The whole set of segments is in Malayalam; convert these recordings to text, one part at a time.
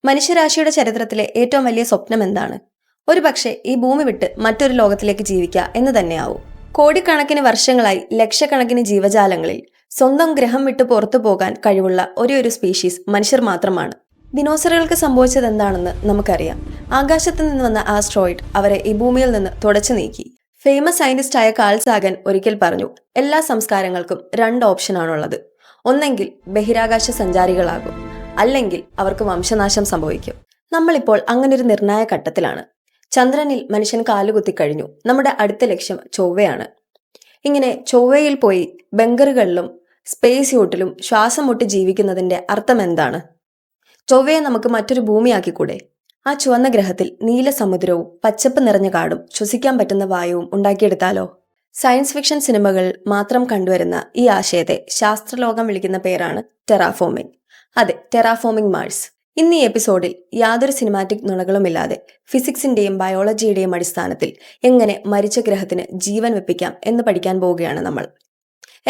മനുഷ്യരാശിയുടെ ചരിത്രത്തിലെ ഏറ്റവും വലിയ സ്വപ്നം എന്താണ്? ഒരുപക്ഷെ ഈ ഭൂമി വിട്ട് മറ്റൊരു ലോകത്തിലേക്ക് ജീവിക്കുക എന്ന് തന്നെയാവും. കോടിക്കണക്കിന് വർഷങ്ങളായി ലക്ഷക്കണക്കിന് ജീവജാലങ്ങളിൽ സ്വന്തം ഗ്രഹം വിട്ട് പുറത്തു പോകാൻ കഴിവുള്ള ഒരേ സ്പീഷീസ് മനുഷ്യർ മാത്രമാണ്. ദിനോസറുകൾക്ക് സംഭവിച്ചത് എന്താണെന്ന് നമുക്കറിയാം. ആകാശത്ത് നിന്ന് വന്ന ആസ്ട്രോയിഡ് അവരെ ഈ ഭൂമിയിൽ നിന്ന് തുടച്ചു നീക്കി. ഫേമസ് സയന്റിസ്റ്റായ കാൾ സാഗൻ ഒരിക്കൽ പറഞ്ഞു, എല്ലാ സംസ്കാരങ്ങൾക്കും 2 ഓപ്ഷനാണുള്ളത്. ഒന്നെങ്കിൽ ബഹിരാകാശ സഞ്ചാരികളാകും, അല്ലെങ്കിൽ അവർക്ക് വംശനാശം സംഭവിക്കും. നമ്മളിപ്പോൾ അങ്ങനൊരു നിർണായക ഘട്ടത്തിലാണ്. ചന്ദ്രനിൽ മനുഷ്യൻ കാലുകുത്തിക്കഴിഞ്ഞു. നമ്മുടെ അടുത്ത ലക്ഷ്യം ചൊവ്വയാണ്. ഇങ്ങനെ ചൊവ്വയിൽ പോയി ബങ്കറുകളിലും സ്പേസ് യൂട്ടിലും ശ്വാസം മുട്ടി ജീവിക്കുന്നതിന്റെ അർത്ഥം എന്താണ്? ചൊവ്വയെ നമുക്ക് മറ്റൊരു ഭൂമിയാക്കിക്കൂടെ? ആ ചുവന്ന ഗ്രഹത്തിൽ നീല സമുദ്രവും പച്ചപ്പ് നിറഞ്ഞ കാടും ശ്വസിക്കാൻ പറ്റുന്ന വായുവും ഉണ്ടാക്കിയെടുത്താലോ? സയൻസ് ഫിക്ഷൻ സിനിമകൾ മാത്രം കണ്ടുവരുന്ന ഈ ആശയത്തെ ശാസ്ത്രലോകം വിളിക്കുന്ന പേരാണ് ടെറാഫോമിംഗ്. അതെ, ടെറാഫോമിംഗ് മാർസ്. ഇന്ന് ഈ എപ്പിസോഡിൽ യാതൊരു സിനിമാറ്റിക് നുണകളുമില്ലാതെ ഫിസിക്സിന്റെയും ബയോളജിയുടെയും അടിസ്ഥാനത്തിൽ എങ്ങനെ മരിച്ച ഗ്രഹത്തിന് ജീവൻ വെപ്പിക്കാം എന്ന് പഠിക്കാൻ പോവുകയാണ് നമ്മൾ.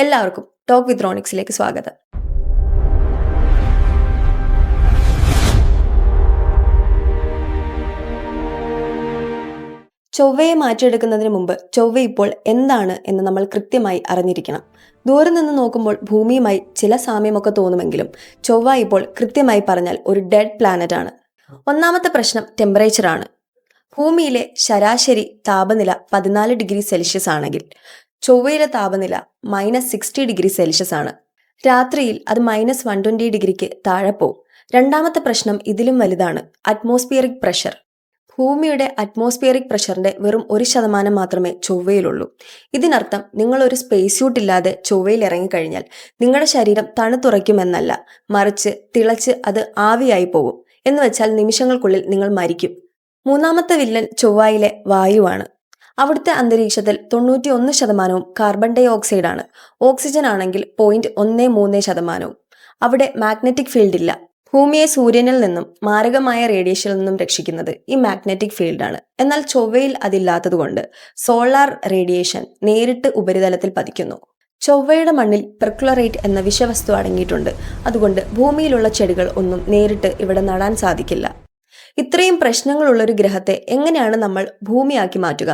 എല്ലാവർക്കും ടോക്ക് വിത്ത് റോണിക്സിലേക്ക് സ്വാഗതം. ചൊവ്വയെ മാറ്റിയെടുക്കുന്നതിന് മുമ്പ് ചൊവ്വ ഇപ്പോൾ എന്താണ് എന്ന് നമ്മൾ കൃത്യമായി അറിഞ്ഞിരിക്കണം. ദൂരെ നിന്ന് നോക്കുമ്പോൾ ഭൂമിയുമായി ചില സാമ്യമൊക്കെ തോന്നുമെങ്കിലും ചൊവ്വ ഇപ്പോൾ കൃത്യമായി പറഞ്ഞാൽ ഒരു ഡെഡ് പ്ലാനറ്റ് ആണ്. ഒന്നാമത്തെ പ്രശ്നം ടെമ്പറേച്ചറാണ്. ഭൂമിയിലെ ശരാശരി താപനില 14 ഡിഗ്രി സെൽഷ്യസ് ആണെങ്കിൽ ചൊവ്വയിലെ താപനില -60 ഡിഗ്രി സെൽഷ്യസ് ആണ്. രാത്രിയിൽ അത് -120 ഡിഗ്രിക്ക് താഴെ പോവും. രണ്ടാമത്തെ പ്രശ്നം ഇതിലും വലുതാണ്, അറ്റ്മോസ്ഫിയറിക് പ്രഷർ. ഭൂമിയുടെ അറ്റ്മോസ്ഫിയറിക് പ്രഷറിന്റെ വെറും 1% മാത്രമേ ചൊവ്വയിലുള്ളൂ. ഇതിനർത്ഥം നിങ്ങൾ ഒരു സ്പേസ് സ്യൂട്ട് ഇല്ലാതെ ചൊവ്വയിൽ ഇറങ്ങിക്കഴിഞ്ഞാൽ നിങ്ങളുടെ ശരീരം തണുത്തുറയ്ക്കുമെന്നല്ല, മറിച്ച് തിളച്ച് അത് ആവിയായി പോകും. എന്ന് വെച്ചാൽ നിമിഷങ്ങൾക്കുള്ളിൽ നിങ്ങൾ മരിക്കും. മൂന്നാമത്തെ വില്ലൻ ചൊവ്വയിലെ വായുവാണ്. അവിടുത്തെ അന്തരീക്ഷത്തിൽ 91% കാർബൺ ഡൈ ഓക്സൈഡ് ആണ്. ഓക്സിജൻ ആണെങ്കിൽ 0.13%. അവിടെ മാഗ്നറ്റിക് ഫീൽഡ് ഇല്ല. ഭൂമിയെ സൂര്യനിൽ നിന്നും മാരകമായ റേഡിയേഷനിൽ നിന്നും രക്ഷിക്കുന്നത് ഈ മാഗ്നറ്റിക് ഫീൽഡാണ്. എന്നാൽ ചൊവ്വയിൽ അതില്ലാത്തതുകൊണ്ട് സോളാർ റേഡിയേഷൻ നേരിട്ട് ഉപരിതലത്തിൽ പതിക്കുന്നു. ചൊവ്വയുടെ മണ്ണിൽ പെർക്ലോറേറ്റ് എന്ന വിഷവസ്തു അടങ്ങിയിട്ടുണ്ട്. അതുകൊണ്ട് ഭൂമിയിലുള്ള ചെടികൾ ഒന്നും നേരിട്ട് ഇവിടെ നടാൻ സാധിക്കില്ല. ഇത്രയും പ്രശ്നങ്ങളുള്ളൊരു ഗ്രഹത്തെ എങ്ങനെയാണ് നമ്മൾ ഭൂമിയാക്കി മാറ്റുക?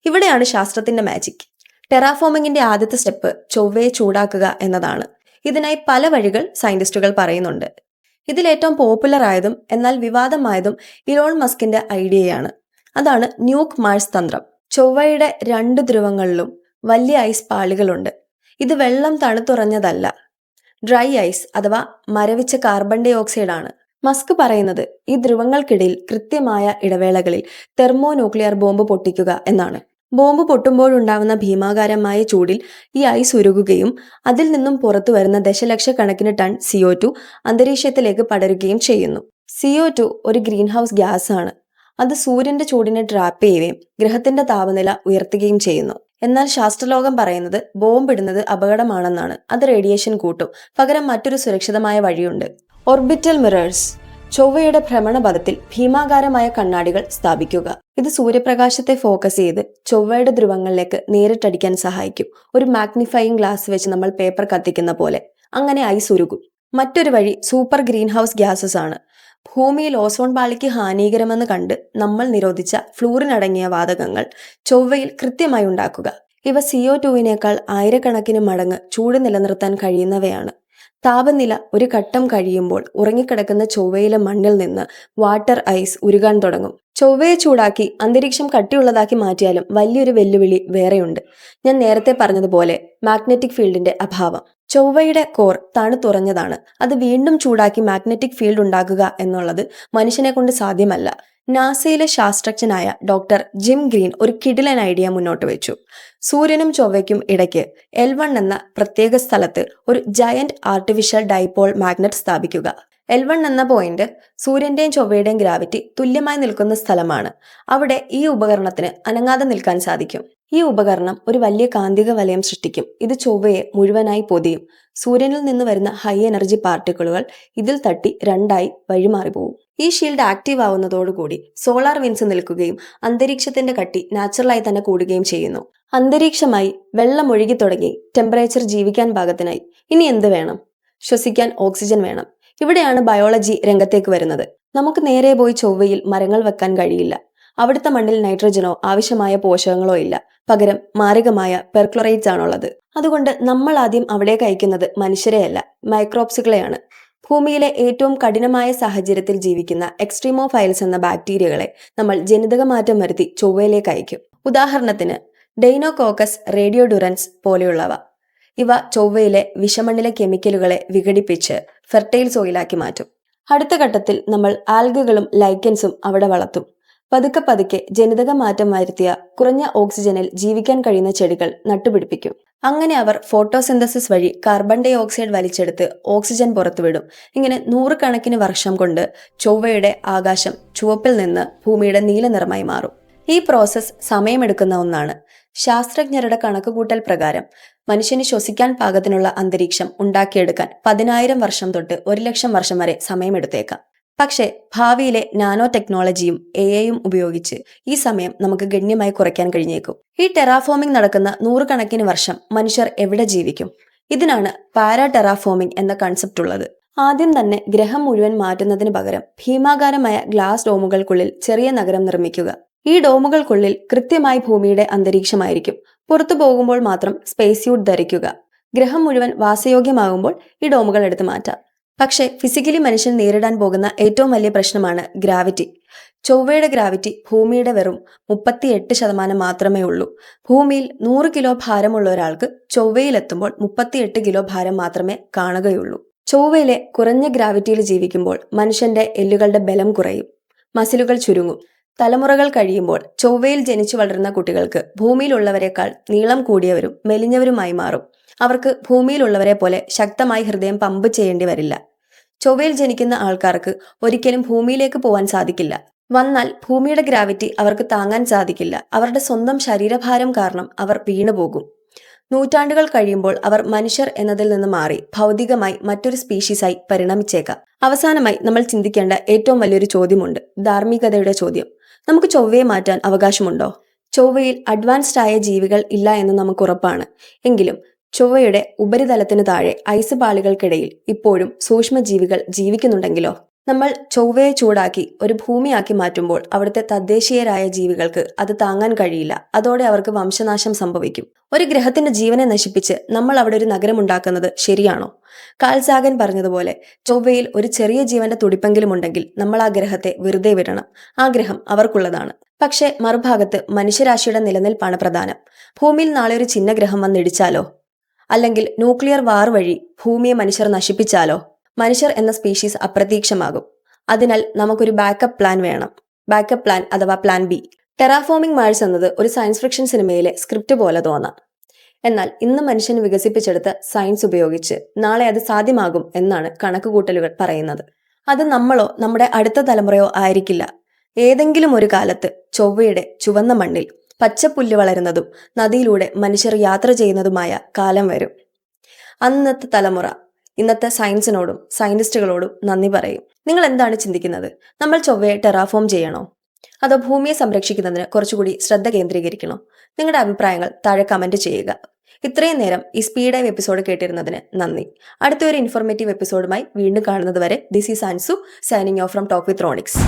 ഇവിടെയാണ് ശാസ്ത്രത്തിന്റെ മാജിക്. ടെറാഫോമിങ്ങിന്റെ ആദ്യത്തെ സ്റ്റെപ്പ് ചൊവ്വയെ ചൂടാക്കുക എന്നതാണ്. ഇതിനായി പല വഴികൾ സയന്റിസ്റ്റുകൾ പറയുന്നുണ്ട്. ഇതിലേറ്റവും പോപ്പുലർ ആയതും എന്നാൽ വിവാദമായതും ഇലോൺ മസ്കിന്റെ ഐഡിയയാണ്. അതാണ് ന്യൂക്ക് മാർസ് തന്ത്രം. ചൊവ്വയുടെ 2 ധ്രുവങ്ങളിലും വലിയ ഐസ് പാളികളുണ്ട്. ഇത് വെള്ളം തണുത്തുറഞ്ഞതല്ല, ഡ്രൈ ഐസ് അഥവാ മരവിച്ച കാർബൺ ഡൈ ഓക്സൈഡ് ആണ്. മസ്ക് പറയുന്നത് ഈ ധ്രുവങ്ങൾക്കിടയിൽ കൃത്യമായ ഇടവേളകളിൽ തെർമോ ന്യൂക്ലിയർ ബോംബ് പൊട്ടിക്കുക എന്നാണ്. ബോംബ് പൊട്ടുമ്പോഴുണ്ടാവുന്ന ഭീമാകാരമായ ചൂടിൽ ഈ ഐസ് ഉരുകുകയും അതിൽ നിന്നും പുറത്തു വരുന്ന ദശലക്ഷക്കണക്കിന് ടൺ CO2 അന്തരീക്ഷത്തിലേക്ക് പടരുകയും ചെയ്യുന്നു. CO2 ഒരു ഗ്രീൻ ഹൗസ് ഗ്യാസ് ആണ്. അത് സൂര്യന്റെ ചൂടിനെ ട്രാപ്പ് ചെയ്യുകയും ഗ്രഹത്തിന്റെ താപനില ഉയർത്തുകയും ചെയ്യുന്നു. എന്നാൽ ശാസ്ത്രലോകം പറയുന്നത് ബോംബ് ഇടുന്നത് അപകടമാണെന്നാണ്. അത് റേഡിയേഷൻ കൂട്ടും. പകരം മറ്റൊരു സുരക്ഷിതമായ വഴിയുണ്ട്, ഓർബിറ്റൽ മിറേഴ്സ്. ചൊവ്വയുടെ ഭ്രമണപഥത്തിൽ ഭീമാകാരമായ കണ്ണാടികൾ സ്ഥാപിക്കുക. ഇത് സൂര്യപ്രകാശത്തെ ഫോക്കസ് ചെയ്ത് ചൊവ്വയുടെ ധ്രുവങ്ങളിലേക്ക് നേരിട്ടടിക്കാൻ സഹായിക്കും. ഒരു മാഗ്നിഫയിങ് ഗ്ലാസ് വെച്ച് നമ്മൾ പേപ്പർ കത്തിക്കുന്ന പോലെ. അങ്ങനെ ഐസ് ഉരുകും. മറ്റൊരു വഴി സൂപ്പർ ഗ്രീൻ ഹൗസ് ഗ്യാസസ് ആണ്. ഭൂമിയിൽ ഓസോൺ പാളിക്ക് ഹാനികരമെന്ന് കണ്ട് നമ്മൾ നിരോധിച്ച ഫ്ലൂറിൻ അടങ്ങിയ വാതകങ്ങൾ ചൊവ്വയിൽ കൃത്യമായി ഉണ്ടാക്കുക. ഇവ CO2വിനേക്കാൾ 1000 മടങ്ങ് ചൂട് നിലനിർത്താൻ കഴിയുന്നവയാണ്. താപനില ഒരു ഘട്ടം കഴിയുമ്പോൾ ഉറങ്ങിക്കിടക്കുന്ന ചൊവ്വയിലെ മണ്ണിൽ നിന്ന് വാട്ടർ ഐസ് ഉരുകാൻ തുടങ്ങും. ചൊവ്വയെ ചൂടാക്കി അന്തരീക്ഷം കട്ടിയുള്ളതാക്കി മാറ്റിയാലും വലിയൊരു വെല്ലുവിളി വേറെയുണ്ട്. ഞാൻ നേരത്തെ പറഞ്ഞതുപോലെ മാഗ്നറ്റിക് ഫീൽഡിന്റെ അഭാവം. ചൊവ്വയുടെ കോർ തണുത്തുറഞ്ഞതാണ്. അത് വീണ്ടും ചൂടാക്കി മാഗ്നറ്റിക് ഫീൽഡ് ഉണ്ടാക്കുക എന്നുള്ളത് മനുഷ്യനെ കൊണ്ട് സാധ്യമല്ല. നാസയിലെ ശാസ്ത്രജ്ഞനായ ഡോക്ടർ ജിം ഗ്രീൻ ഒരു കിടിലൻ ഐഡിയ മുന്നോട്ട് വെച്ചു. സൂര്യനും ചൊവ്വയ്ക്കും ഇടയ്ക്ക് L1 എന്ന പ്രത്യേക സ്ഥലത്ത് ഒരു ജയന്റ് ആർട്ടിഫിഷ്യൽ ഡൈപോൾ മാഗ്നറ്റ് സ്ഥാപിക്കുക. L1 എന്ന പോയിന്റ് സൂര്യന്റെയും ചൊവ്വയുടെയും ഗ്രാവിറ്റി തുല്യമായി നിൽക്കുന്ന സ്ഥലമാണ്. അവിടെ ഈ ഉപകരണത്തിന് അനങ്ങാതെ നിൽക്കാൻ സാധിക്കും. ഈ ഉപകരണം ഒരു വലിയ കാന്തിക വലയം സൃഷ്ടിക്കും. ഇത് ചൊവ്വയെ മുഴുവനായി പൊതിയും. സൂര്യനിൽ നിന്ന് വരുന്ന ഹൈ എനർജി പാർട്ടിക്കിളുകൾ ഇതിൽ തട്ടി 2ആയി വഴിമാറിപ്പോകും. ഈ ഷീൽഡ് ആക്റ്റീവ് ആവുന്നതോടുകൂടി സോളാർ വിൻസ് നിൽക്കുകയും അന്തരീക്ഷത്തിന്റെ കട്ടി നാച്ചുറലായി തന്നെ കൂടുകയും ചെയ്യുന്നു. അന്തരീക്ഷമായി വെള്ളം ഒഴുകി തുടങ്ങി. ടെമ്പറേച്ചർ ജീവിക്കാൻ പാകത്തിനായി. ഇനി എന്ത് വേണം? ശ്വസിക്കാൻ ഓക്സിജൻ വേണം. ഇവിടെയാണ് ബയോളജി രംഗത്തേക്ക് വരുന്നത്. നമുക്ക് നേരെ പോയി ചൊവ്വയിൽ മരങ്ങൾ വെക്കാൻ കഴിയില്ല. അവിടുത്തെ മണ്ണിൽ നൈട്രജനോ ആവശ്യമായ പോഷകങ്ങളോ ഇല്ല. പകരം മാരകമായ പെർക്ലോറേറ്റ്സ് ആണുള്ളത്. അതുകൊണ്ട് നമ്മൾ ആദ്യം അവിടേക്ക് അയക്കുന്നത് മനുഷ്യരെയല്ല, മൈക്രോബ്സുകളെയാണ്. ഭൂമിയിലെ ഏറ്റവും കഠിനമായ സാഹചര്യത്തിൽ ജീവിക്കുന്ന എക്സ്ട്രീമോഫൈൽസ് എന്ന ബാക്ടീരിയകളെ നമ്മൾ ജനിതക മാറ്റം വരുത്തി ചൊവ്വയിലേക്ക് അയക്കും. ഉദാഹരണത്തിന് ഡെയ്നോകോക്കസ് റേഡിയോഡുറൻസ് പോലെയുള്ളവ. ഇവ ചൊവ്വയിലെ വിഷമണ്ണിലെ കെമിക്കലുകളെ വിഘടിപ്പിച്ച് ഫെർട്ടൈൽ സോയിലാക്കി മാറ്റും. അടുത്ത ഘട്ടത്തിൽ നമ്മൾ ആൽഗകളും ലൈക്കൻസും അവിടെ വളർത്തും. പതുക്കെ പതുക്കെ ജനിതക മാറ്റം വരുത്തിയ കുറഞ്ഞ ഓക്സിജനിൽ ജീവിക്കാൻ കഴിയുന്ന ചെടികൾ നട്ടുപിടിപ്പിക്കും. അങ്ങനെ അവർ ഫോട്ടോസിന്തസിസ് വഴി കാർബൺ ഡൈ ഓക്സൈഡ് വലിച്ചെടുത്ത് ഓക്സിജൻ പുറത്തുവിടും. ഇങ്ങനെ നൂറുകണക്കിന് വർഷം കൊണ്ട് ചൊവ്വയുടെ ആകാശം ചുവപ്പിൽ നിന്ന് ഭൂമിയുടെ നീല നിറമായി മാറും. ഈ പ്രോസസ്സ് സമയമെടുക്കുന്ന ഒന്നാണ്. ശാസ്ത്രജ്ഞരുടെ കണക്കുകൂട്ടൽ പ്രകാരം മനുഷ്യന് ശ്വസിക്കാൻ പാകത്തിനുള്ള അന്തരീക്ഷം ഉണ്ടാക്കിയെടുക്കാൻ 10,000 വർഷം തൊട്ട് 1,00,000 വർഷം വരെ സമയമെടുത്തേക്കാം. പക്ഷേ ഭാവിയിലെ നാനോ ടെക്നോളജിയും AI-യും ഉപയോഗിച്ച് ഈ സമയം നമുക്ക് ഗണ്യമായി കുറയ്ക്കാൻ കഴിഞ്ഞേക്കും. ഈ ടെറാഫോമിംഗ് നടക്കുന്ന നൂറുകണക്കിന് വർഷം മനുഷ്യർ എവിടെ ജീവിക്കും? ഇതിനാണ് പാരാ ടെറാഫോമിംഗ് എന്ന കൺസെപ്റ്റ് ഉള്ളത്. ആദ്യം തന്നെ ഗ്രഹം മുഴുവൻ മാറ്റുന്നതിന് പകരം ഭീമാകാരമായ ഗ്ലാസ് ഡോമുകൾക്കുള്ളിൽ ചെറിയ നഗരം നിർമ്മിക്കുക. ഈ ഡോമുകൾക്കുള്ളിൽ കൃത്യമായി ഭൂമിയുടെ അന്തരീക്ഷമായിരിക്കും. പുറത്തു പോകുമ്പോൾ മാത്രം സ്പേസ് സ്യൂട്ട് ധരിക്കുക. ഗ്രഹം മുഴുവൻ വാസയോഗ്യമാകുമ്പോൾ ഈ ഡോമുകൾ എടുത്തു മാറ്റാം. പക്ഷേ ഫിസിക്കലി മനുഷ്യൻ നേരിടാൻ പോകുന്ന ഏറ്റവും വലിയ പ്രശ്നമാണ് ഗ്രാവിറ്റി. ചൊവ്വയുടെ ഗ്രാവിറ്റി ഭൂമിയുടെ വെറും 38% മാത്രമേ ഉള്ളൂ. ഭൂമിയിൽ 100 കിലോ ഭാരമുള്ള ഒരാൾക്ക് ചൊവ്വയിലെത്തുമ്പോൾ 38 കിലോ ഭാരം മാത്രമേ കാണുകയുള്ളൂ. ചൊവ്വയിലെ കുറഞ്ഞ ഗ്രാവിറ്റിയിൽ ജീവിക്കുമ്പോൾ മനുഷ്യന്റെ എല്ലുകളുടെ ബലം കുറയും, മസിലുകൾ ചുരുങ്ങും. തലമുറകൾ കഴിയുമ്പോൾ ചൊവ്വയിൽ ജനിച്ചു വളരുന്ന കുട്ടികൾക്ക് ഭൂമിയിലുള്ളവരെക്കാൾ നീളം കൂടിയവരും മെലിഞ്ഞവരുമായി മാറും. അവർക്ക് ഭൂമിയിലുള്ളവരെ പോലെ ശക്തമായി ഹൃദയം പമ്പ് ചെയ്യേണ്ടി വരില്ല. ചൊവ്വയിൽ ജനിക്കുന്ന ആൾക്കാർക്ക് ഒരിക്കലും ഭൂമിയിലേക്ക് പോകാൻ സാധിക്കില്ല. വന്നാൽ ഭൂമിയുടെ ഗ്രാവിറ്റി അവർക്ക് താങ്ങാൻ സാധിക്കില്ല. അവരുടെ സ്വന്തം ശരീരഭാരം കാരണം അവർ വീണുപോകും. നൂറ്റാണ്ടുകൾ കഴിയുമ്പോൾ അവർ മനുഷ്യർ എന്നതിൽ നിന്ന് മാറി ഭൗതികമായി മറ്റൊരു സ്പീഷീസായി പരിണമിച്ചേക്കാം. അവസാനമായി നമ്മൾ ചിന്തിക്കേണ്ട ഏറ്റവും വലിയൊരു ചോദ്യമുണ്ട്, ധാർമ്മികതയുടെ ചോദ്യം. നമുക്ക് ചൊവ്വയെ മാറ്റാൻ അവകാശമുണ്ടോ? ചൊവ്വയിൽ അഡ്വാൻസ്ഡ് ആയ ജീവികൾ ഇല്ല എന്ന് നമുക്ക് ഉറപ്പാണ്. എങ്കിലും ചൊവ്വയുടെ ഉപരിതലത്തിന് താഴെ ഐസ് പാളികൾക്കിടയിൽ ഇപ്പോഴും സൂക്ഷ്മജീവികൾ ജീവിക്കുന്നുണ്ടെങ്കിലോ? നമ്മൾ ചൊവ്വയെ ചൂടാക്കി ഒരു ഭൂമിയാക്കി മാറ്റുമ്പോൾ അവിടുത്തെ തദ്ദേശീയരായ ജീവികൾക്ക് അത് താങ്ങാൻ കഴിയില്ല. അതോടെ അവർക്ക് വംശനാശം സംഭവിക്കും. ഒരു ഗ്രഹത്തിന്റെ ജീവനെ നശിപ്പിച്ച് നമ്മൾ അവിടെ ഒരു നഗരം ഉണ്ടാക്കുന്നത് ശരിയാണോ? കാൾ സാഗൻ പറഞ്ഞതുപോലെ ചൊവ്വയിൽ ഒരു ചെറിയ ജീവന്റെ തുടിപ്പെങ്കിലും ഉണ്ടെങ്കിൽ നമ്മൾ ആ ഗ്രഹത്തെ വെറുതെ വിടണം. ആ ഗ്രഹം അവർക്കുള്ളതാണ്. പക്ഷേ മറുഭാഗത്ത് മനുഷ്യരാശിയുടെ നിലനിൽപ്പാണ് പ്രധാനം. ഭൂമിയിൽ നാളെ ഒരു ചിഹ്നഗ്രഹം വന്നിടിച്ചാലോ? അല്ലെങ്കിൽ ന്യൂക്ലിയർ വാർ വഴി ഭൂമിയെ മനുഷ്യർ നശിപ്പിച്ചാലോ? മനുഷ്യർ എന്ന സ്പീഷീസ് അപ്രതീക്ഷമാകും. അതിനാൽ നമുക്കൊരു ബാക്കപ്പ് പ്ലാൻ വേണം. ബാക്കപ്പ് പ്ലാൻ അഥവാ പ്ലാൻ ബി. ടെറാഫോമിംഗ് മാഴ്സ് എന്നത് ഒരു സയൻസ് ഫിക്ഷൻ സിനിമയിലെ സ്ക്രിപ്റ്റ് പോലെ തോന്നാം. എന്നാൽ ഇന്ന് മനുഷ്യൻ വികസിപ്പിച്ചെടുത്ത സയൻസ് ഉപയോഗിച്ച് നാളെ അത് സാധ്യമാകും എന്നാണ് കണക്കുകൂട്ടലുകൾ പറയുന്നത്. അത് നമ്മളോ നമ്മുടെ അടുത്ത തലമുറയോ ആയിരിക്കില്ല. ഏതെങ്കിലും ഒരു കാലത്ത് ചൊവ്വയുടെ ചുവന്ന മണ്ണിൽ പച്ചപ്പുല്ല് വളരുന്നതും നദിയിലൂടെ മനുഷ്യർ യാത്ര ചെയ്യുന്നതുമായ കാലം വരും. അന്നത്തെ തലമുറ ഇന്നത്തെ സയൻസിനോടും സയന്റിസ്റ്റുകളോടും നന്ദി പറയും. നിങ്ങൾ എന്താണ് ചിന്തിക്കുന്നത്? നമ്മൾ ചൊവ്വയെ ടെറാഫോം ചെയ്യണോ? അതോ ഭൂമിയെ സംരക്ഷിക്കുന്നതിന് കുറച്ചുകൂടി ശ്രദ്ധ കേന്ദ്രീകരിക്കണോ? നിങ്ങളുടെ അഭിപ്രായങ്ങൾ താഴെ കമന്റ് ചെയ്യുക. ഇത്രയും നേരം ഈ സ്പീഡ് ഡൈവ് എപ്പിസോഡ് കേട്ടിരുന്നതിന് നന്ദി. അടുത്തൊരു ഇൻഫോർമേറ്റീവ് എപ്പിസോഡുമായി വീണ്ടും കാണുന്നത് വരെ this is Ansu signing off from talk with Ronex.